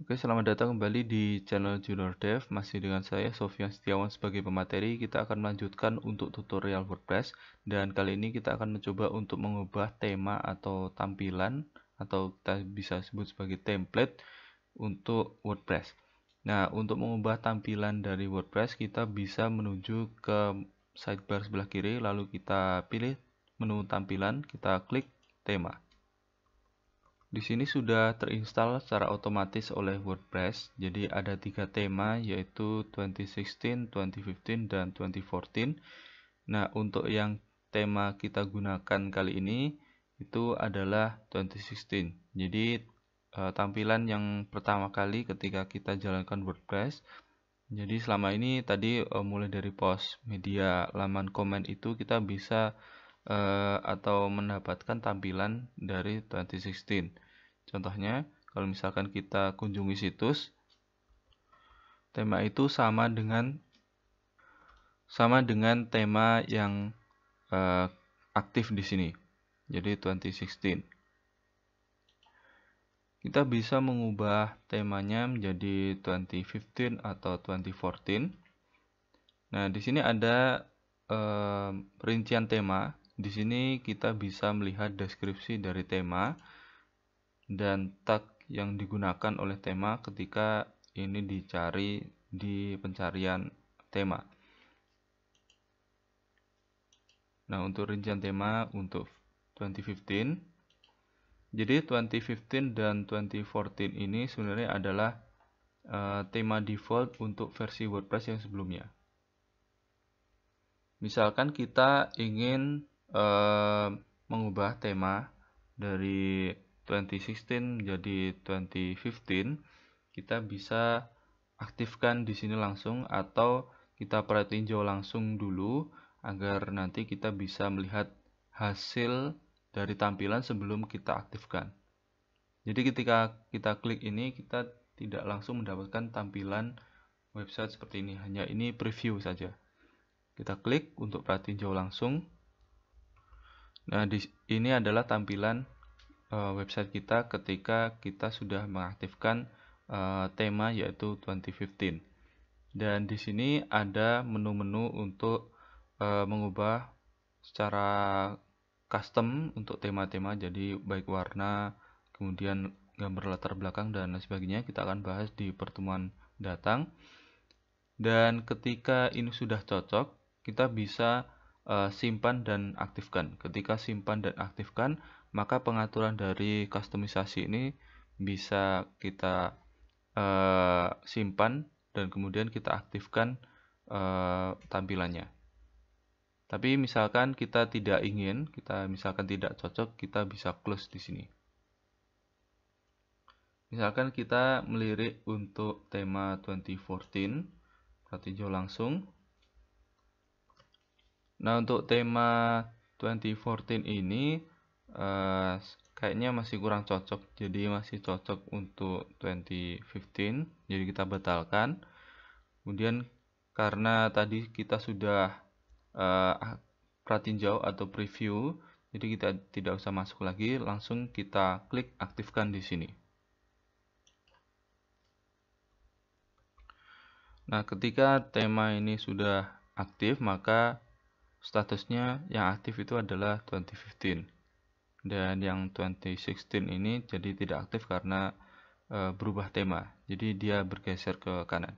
Oke, selamat datang kembali di channel Junior Dev. Masih dengan saya, Sofyan Setiawan sebagai pemateri. Kita akan melanjutkan untuk tutorial WordPress. Dan kali ini kita akan mencoba untuk mengubah tema atau tampilan, atau kita bisa sebut sebagai template untuk WordPress. Nah, untuk mengubah tampilan dari WordPress, kita bisa menuju ke sidebar sebelah kiri, lalu kita pilih menu tampilan, kita klik tema. Di sini sudah terinstall secara otomatis oleh WordPress. Jadi ada 3 tema, yaitu 2016, 2015, dan 2014. Nah, untuk yang tema kita gunakan kali ini itu adalah 2016. Jadi tampilan yang pertama kali ketika kita jalankan WordPress. Jadi selama ini tadi mulai dari post media laman komen itu kita bisa atau mendapatkan tampilan dari 2016. Contohnya, kalau misalkan kita kunjungi situs, tema itu sama dengan tema yang aktif di sini. Jadi 2016. Kita bisa mengubah temanya menjadi 2015 atau 2014. Nah, di sini ada rincian tema. Di sini kita bisa melihat deskripsi dari tema dan tag yang digunakan oleh tema ketika ini dicari di pencarian tema. Nah, untuk rincian tema untuk 2015, jadi 2015 dan 2014 ini sebenarnya adalah tema default untuk versi WordPress yang sebelumnya. Misalkan kita ingin mengubah tema dari 2016 menjadi 2015, kita bisa aktifkan di sini langsung atau kita tinjau langsung dulu agar nanti kita bisa melihat hasil dari tampilan sebelum kita aktifkan. Jadi ketika kita klik ini, kita tidak langsung mendapatkan tampilan website seperti ini, hanya ini preview saja. Kita klik untuk tinjau langsung. Nah, ini adalah tampilan website kita ketika kita sudah mengaktifkan tema yaitu 2015. Dan di sini ada menu-menu untuk mengubah secara custom untuk tema-tema, jadi baik warna, kemudian gambar latar belakang dan lain sebagainya. Kita akan bahas di pertemuan datang. Dan ketika ini sudah cocok, kita bisa simpan dan aktifkan. Ketika simpan dan aktifkan, maka pengaturan dari kustomisasi ini bisa kita simpan dan kemudian kita aktifkan tampilannya. Tapi misalkan kita tidak ingin, kita misalkan tidak cocok, kita bisa close di sini. Misalkan kita melirik untuk tema 2014, tinjau langsung. Nah, untuk tema 2014 ini kayaknya masih kurang cocok, jadi masih cocok untuk 2015, jadi kita batalkan. Kemudian karena tadi kita sudah pratinjau atau preview, jadi kita tidak usah masuk lagi, langsung kita klik aktifkan di sini. Nah, ketika tema ini sudah aktif, maka statusnya yang aktif itu adalah 2015. Dan yang 2016 ini jadi tidak aktif karena berubah tema. Jadi dia bergeser ke kanan.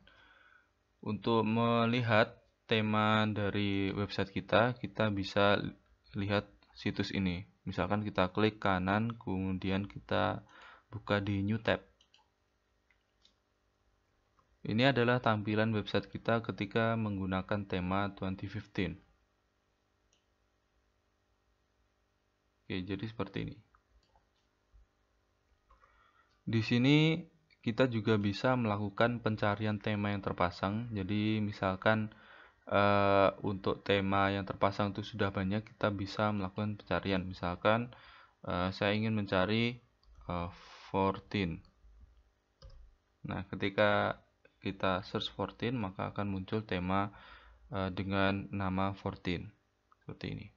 Untuk melihat tema dari website kita, kita bisa lihat situs ini. Misalkan kita klik kanan, kemudian kita buka di New Tab. Ini adalah tampilan website kita ketika menggunakan tema 2015. Oke, jadi seperti ini. Di sini kita juga bisa melakukan pencarian tema yang terpasang. Jadi misalkan untuk tema yang terpasang itu sudah banyak, kita bisa melakukan pencarian. Misalkan saya ingin mencari 14. Nah, ketika kita search 14, maka akan muncul tema dengan nama 14 seperti ini.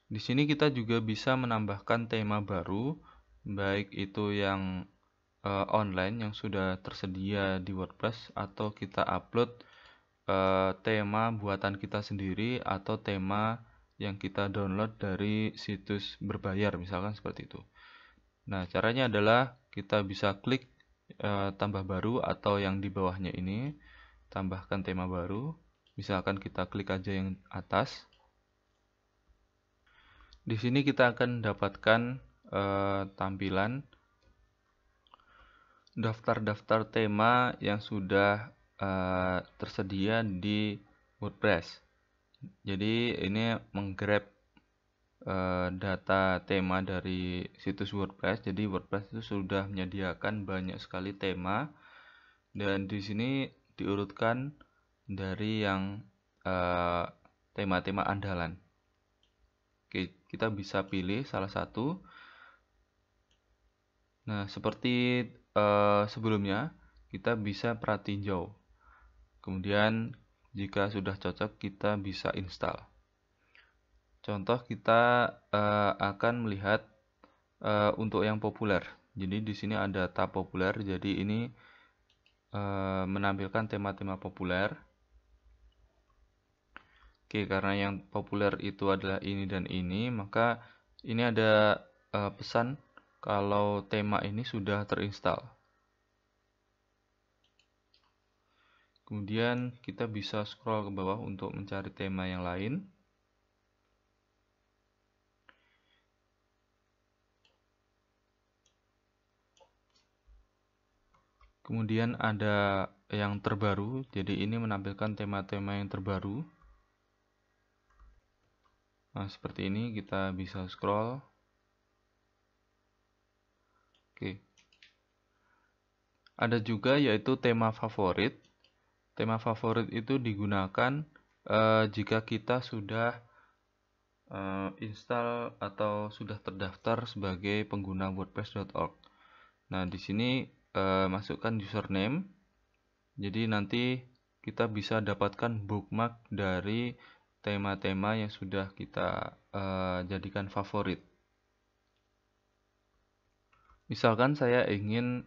Di sini kita juga bisa menambahkan tema baru, baik itu yang online yang sudah tersedia di WordPress, atau kita upload tema buatan kita sendiri atau tema yang kita download dari situs berbayar, misalkan seperti itu. Nah, caranya adalah kita bisa klik tambah baru, atau yang di bawahnya ini, tambahkan tema baru. Misalkan kita klik aja yang atas. Di sini kita akan dapatkan tampilan daftar-daftar tema yang sudah tersedia di WordPress. Jadi ini menggrab data tema dari situs WordPress. Jadi WordPress itu sudah menyediakan banyak sekali tema, dan di sini diurutkan dari yang tema-tema andalan. Oke, kita bisa pilih salah satu. Nah, seperti sebelumnya, kita bisa pratinjau. Kemudian jika sudah cocok, kita bisa install. Contoh, kita akan melihat untuk yang populer. Jadi di sini ada tab populer. Jadi ini menampilkan tema-tema populer. Oke, karena yang populer itu adalah ini dan ini, maka ini ada pesan kalau tema ini sudah terinstall. Kemudian kita bisa scroll ke bawah untuk mencari tema yang lain. Kemudian ada yang terbaru, jadi ini menampilkan tema-tema yang terbaru. Nah, seperti ini kita bisa scroll. Oke. Ada juga yaitu tema favorit. Tema favorit itu digunakan jika kita sudah install atau sudah terdaftar sebagai pengguna WordPress.org. Nah, di sini masukkan username. Jadi nanti kita bisa dapatkan bookmark dari tema-tema yang sudah kita jadikan favorit. Misalkan saya ingin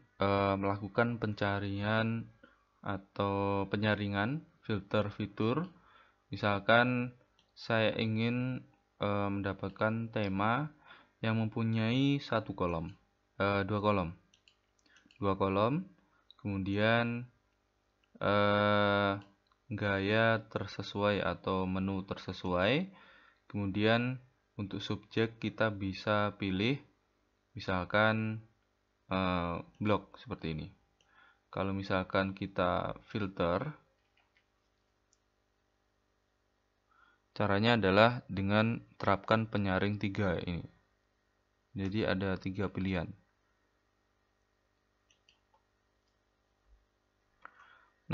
melakukan pencarian atau penyaringan filter fitur. Misalkan saya ingin mendapatkan tema yang mempunyai dua kolom, kemudian gaya tersesuai atau menu tersesuai. Kemudian untuk subjek kita bisa pilih misalkan blog seperti ini. Kalau misalkan kita filter, caranya adalah dengan terapkan penyaring 3 ini. Jadi ada 3 pilihan.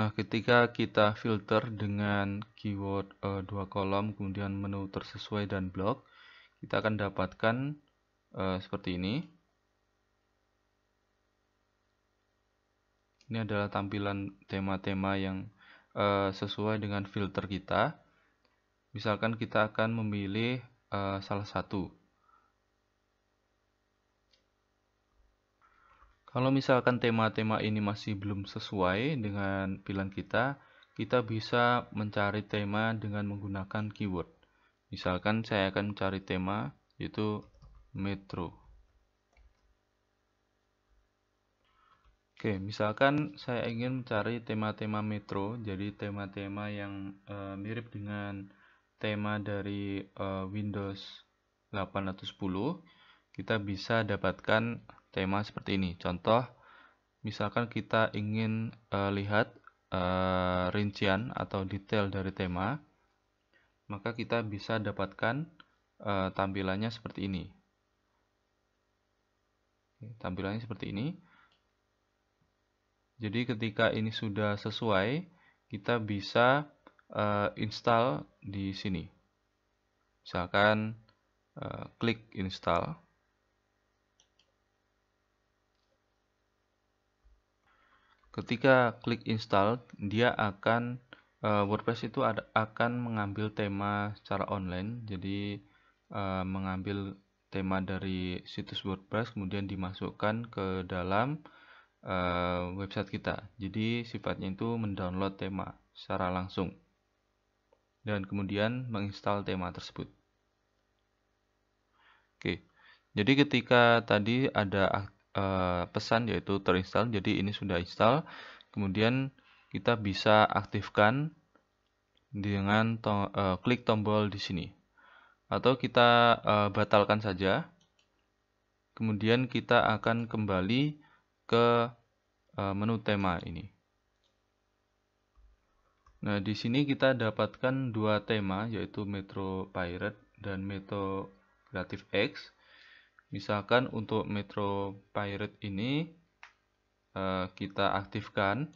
Nah, ketika kita filter dengan keyword 2 kolom, kemudian menu tersesuai dan blog, kita akan dapatkan seperti ini. Ini adalah tampilan tema-tema yang sesuai dengan filter kita. Misalkan kita akan memilih salah satu. Kalau misalkan tema-tema ini masih belum sesuai dengan pilihan kita bisa mencari tema dengan menggunakan keyword. Misalkan saya akan mencari tema yaitu metro. Oke, misalkan saya ingin mencari tema-tema metro, jadi tema-tema yang mirip dengan tema dari Windows 8 atau 10, kita bisa dapatkan tema seperti ini. Contoh, misalkan kita ingin lihat rincian atau detail dari tema, maka kita bisa dapatkan tampilannya seperti ini. Tampilannya seperti ini. Jadi ketika ini sudah sesuai, kita bisa install di sini. Misalkan klik install. Ketika klik install, dia akan WordPress itu akan mengambil tema secara online. Jadi mengambil tema dari situs WordPress kemudian dimasukkan ke dalam website kita. Jadi sifatnya itu mendownload tema secara langsung dan kemudian menginstal tema tersebut. Oke, jadi ketika tadi ada pesan yaitu terinstall, jadi ini sudah install. Kemudian kita bisa aktifkan dengan klik tombol di sini, atau kita batalkan saja. Kemudian kita akan kembali ke menu tema ini. Nah, di sini kita dapatkan dua tema, yaitu Metro Pirate dan Metro Creative X. Misalkan untuk Metro Pirate ini kita aktifkan.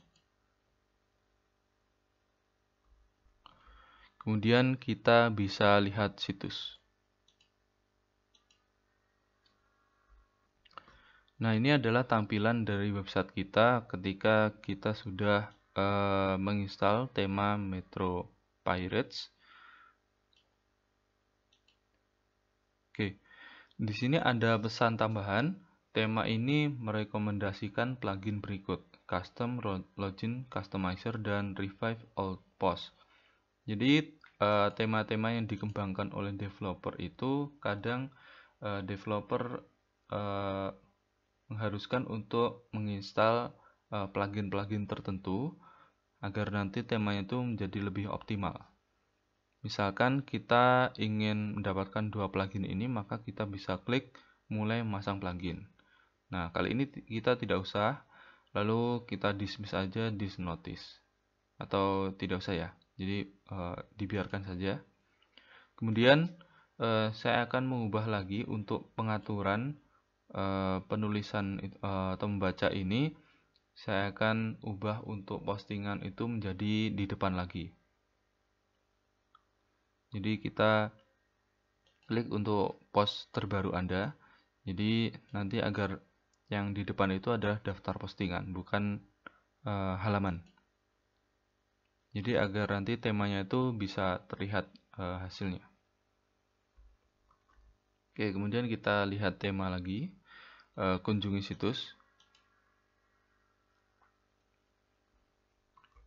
Kemudian kita bisa lihat situs. Nah, ini adalah tampilan dari website kita ketika kita sudah menginstal tema Metro Pirates. Oke, di sini ada pesan tambahan. Tema ini merekomendasikan plugin berikut: Custom Login Customizer dan Revive Old Post. Jadi tema-tema yang dikembangkan oleh developer itu kadang developer mengharuskan untuk menginstal plugin-plugin tertentu agar nanti temanya itu menjadi lebih optimal. Misalkan kita ingin mendapatkan dua plugin ini, maka kita bisa klik mulai memasang plugin. Nah, kali ini kita tidak usah, lalu kita dismiss aja this notice, atau tidak usah ya, jadi dibiarkan saja. Kemudian saya akan mengubah lagi untuk pengaturan penulisan atau membaca ini. Saya akan ubah untuk postingan itu menjadi di depan lagi. Jadi kita klik untuk post terbaru Anda. Jadi nanti agar yang di depan itu adalah daftar postingan, bukan halaman. Jadi agar nanti temanya itu bisa terlihat hasilnya. Oke, kemudian kita lihat tema lagi. Kunjungi situs.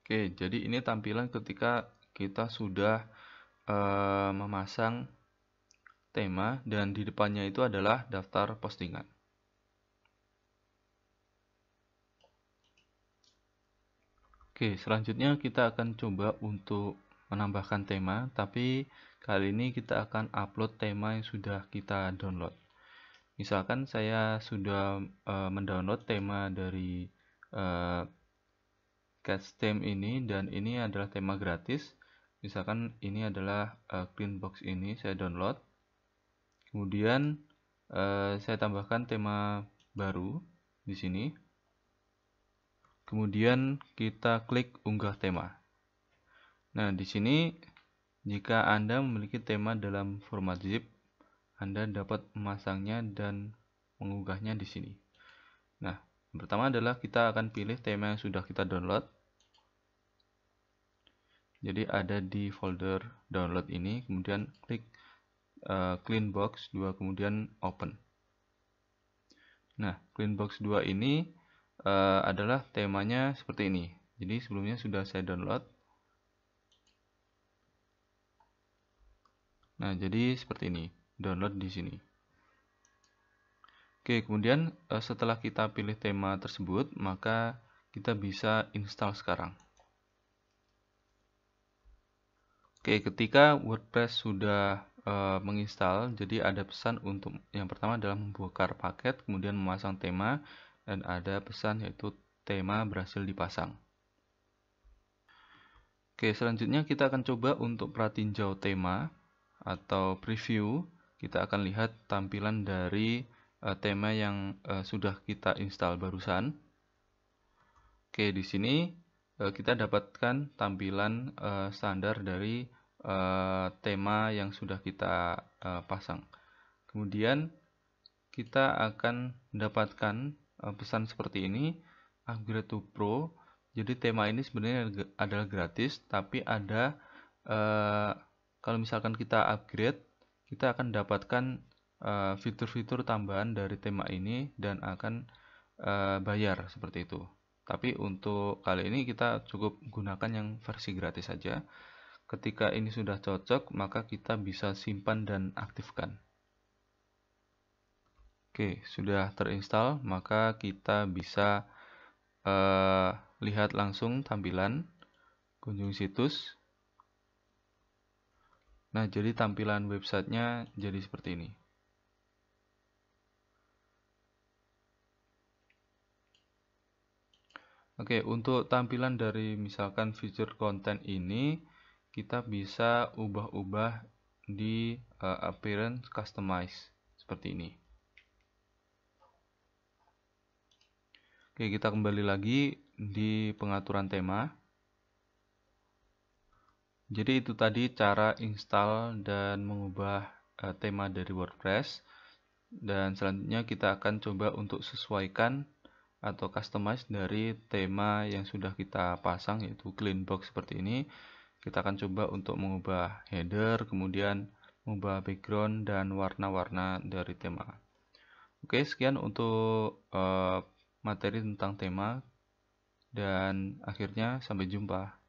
Oke, jadi ini tampilan ketika kita sudah memasang tema dan di depannya itu adalah daftar postingan. Oke, selanjutnya kita akan coba untuk menambahkan tema, tapi kali ini kita akan upload tema yang sudah kita download. Misalkan saya sudah mendownload tema dari CatchTheme ini, dan ini adalah tema gratis. Misalkan ini adalah Cleanbox ini, saya download. Kemudian saya tambahkan tema baru di sini. Kemudian kita klik unggah tema. Nah, di sini jika Anda memiliki tema dalam format zip, Anda dapat memasangnya dan mengunggahnya di sini. Nah, yang pertama adalah kita akan pilih tema yang sudah kita download. Jadi ada di folder download ini, kemudian klik Cleanbox 2, kemudian open. Nah, Cleanbox 2 ini adalah temanya seperti ini. Jadi sebelumnya sudah saya download. Nah, jadi seperti ini, download di sini. Oke, kemudian setelah kita pilih tema tersebut, maka kita bisa install sekarang. Oke, ketika WordPress sudah menginstal, jadi ada pesan untuk yang pertama adalah membongkar paket, kemudian memasang tema, dan ada pesan yaitu tema berhasil dipasang. Oke, selanjutnya kita akan coba untuk pratinjau tema atau preview. Kita akan lihat tampilan dari tema yang sudah kita install barusan. Oke, di sini kita dapatkan tampilan standar dari tema yang sudah kita pasang. Kemudian kita akan mendapatkan pesan seperti ini, upgrade to pro. Jadi tema ini sebenarnya adalah gratis, tapi ada kalau misalkan kita upgrade, kita akan dapatkan fitur-fitur tambahan dari tema ini dan akan bayar seperti itu. Tapi untuk kali ini kita cukup gunakan yang versi gratis saja. Ketika ini sudah cocok, maka kita bisa simpan dan aktifkan. Oke, sudah terinstall, maka kita bisa lihat langsung tampilan kunjung situs. Nah, jadi tampilan websitenya jadi seperti ini. Oke, untuk tampilan dari misalkan feature content ini, kita bisa ubah-ubah di appearance customize seperti ini. Oke, kita kembali lagi di pengaturan tema. Jadi itu tadi cara install dan mengubah tema dari WordPress. Dan selanjutnya kita akan coba untuk sesuaikan atau customize dari tema yang sudah kita pasang, yaitu clean box seperti ini. Kita akan coba untuk mengubah header, kemudian mengubah background dan warna-warna dari tema. Oke, sekian untuk materi tentang tema, dan akhirnya sampai jumpa.